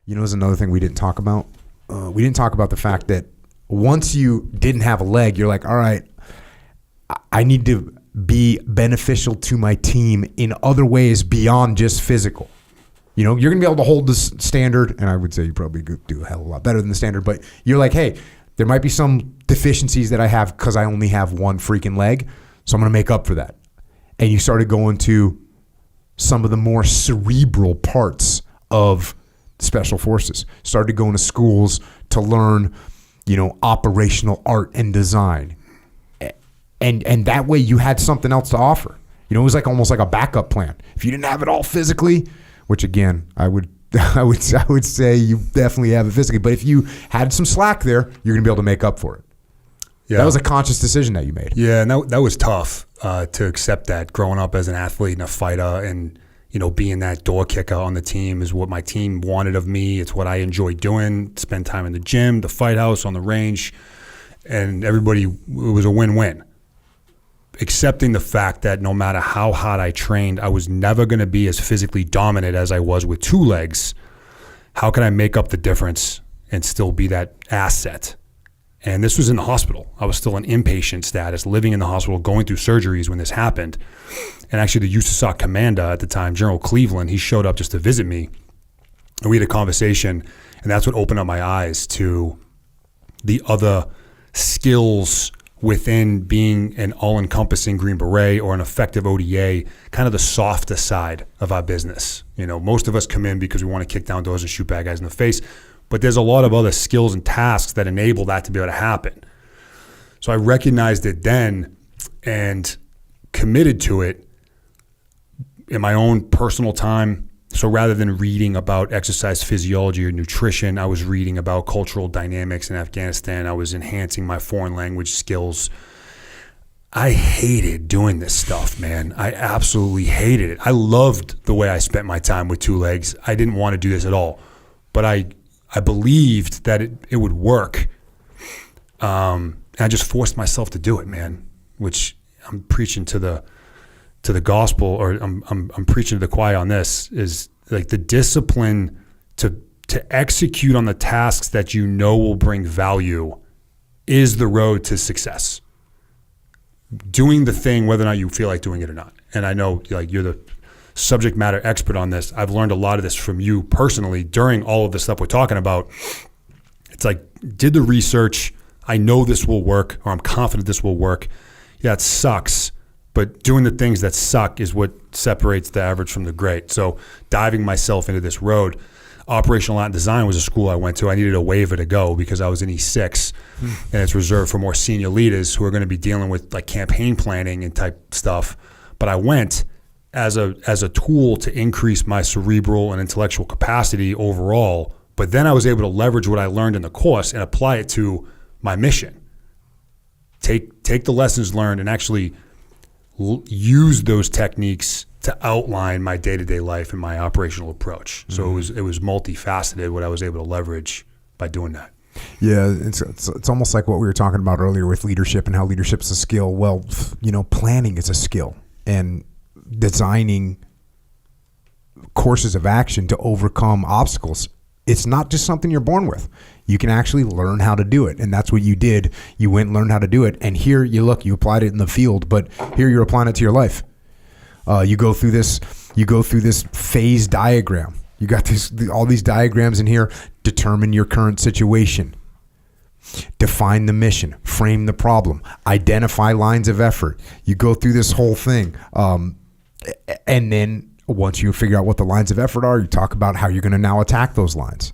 There's another thing we didn't talk about. We didn't talk about the fact that once you didn't have a leg, you're like, all right, I need to be beneficial to my team in other ways beyond just physical. You're going to be able to hold this standard, and I would say you probably do a hell of a lot better than the standard, but you're like, hey, there might be some deficiencies that I have because I only have one freaking leg, so I'm going to make up for that. And you started going to some of the more cerebral parts of special forces. Started going to schools to learn, operational art and design. And that way you had something else to offer. It was like almost like a backup plan. If you didn't have it all physically, which again, I would say you definitely have it physically, but if you had some slack there, you're going to be able to make up for it. Yeah. That was a conscious decision that you made. Yeah, and that was tough to accept that growing up as an athlete and a fighter, and being that door kicker on the team is what my team wanted of me. It's what I enjoyed doing, spend time in the gym, the fight house, on the range, and everybody, it was a win-win. Accepting the fact that no matter how hard I trained, I was never going to be as physically dominant as I was with two legs. How can I make up the difference and still be that asset? And this was in the hospital. I was still in inpatient status, living in the hospital, going through surgeries when this happened. And actually the USASOC commander at the time, General Cleveland, he showed up just to visit me. And we had a conversation, and that's what opened up my eyes to the other skills within being an all-encompassing Green Beret or an effective ODA, kind of the softer side of our business. Most of us come in because we want to kick down doors and shoot bad guys in the face, but there's a lot of other skills and tasks that enable that to be able to happen. So I recognized it then and committed to it in my own personal time. So rather than reading about exercise physiology or nutrition, I was reading about cultural dynamics in Afghanistan. I was enhancing my foreign language skills. I hated doing this stuff, man. I absolutely hated it. I loved the way I spent my time with two legs. I didn't want to do this at all, but I believed that it would work. And I just forced myself to do it, man, which I'm preaching to the gospel, or I'm preaching to the choir on this, is like the discipline to execute on the tasks that will bring value is the road to success. Doing the thing whether or not you feel like doing it or not. And I know you're the subject matter expert on this. I've learned a lot of this from you personally during all of the stuff we're talking about. It's like, did the research, I know this will work, or I'm confident this will work. Yeah, it sucks, but doing the things that suck is what separates the average from the great. So diving myself into this road. Operational Art and Design was a school I went to. I needed a waiver to go because I was in E6, and it's reserved for more senior leaders who are going to be dealing with like campaign planning and type stuff. But I went as a tool to increase my cerebral and intellectual capacity overall. But then I was able to leverage what I learned in the course and apply it to my mission. Take the lessons learned and actually use those techniques to outline my day-to-day life and my operational approach. So it was multifaceted what I was able to leverage by doing that. Yeah, it's almost like what we were talking about earlier with leadership and how leadership's a skill. Well, planning is a skill, and designing courses of action to overcome obstacles. It's not just something you're born with. You can actually learn how to do it. And that's what you did. You went and learned how to do it. And here you applied it in the field, but here you're applying it to your life. You go through this phase diagram. You got all these diagrams in here. Determine your current situation. Define the mission, frame the problem, identify lines of effort. You go through this whole thing. And then once you figure out what the lines of effort are, you talk about how you're going to now attack those lines.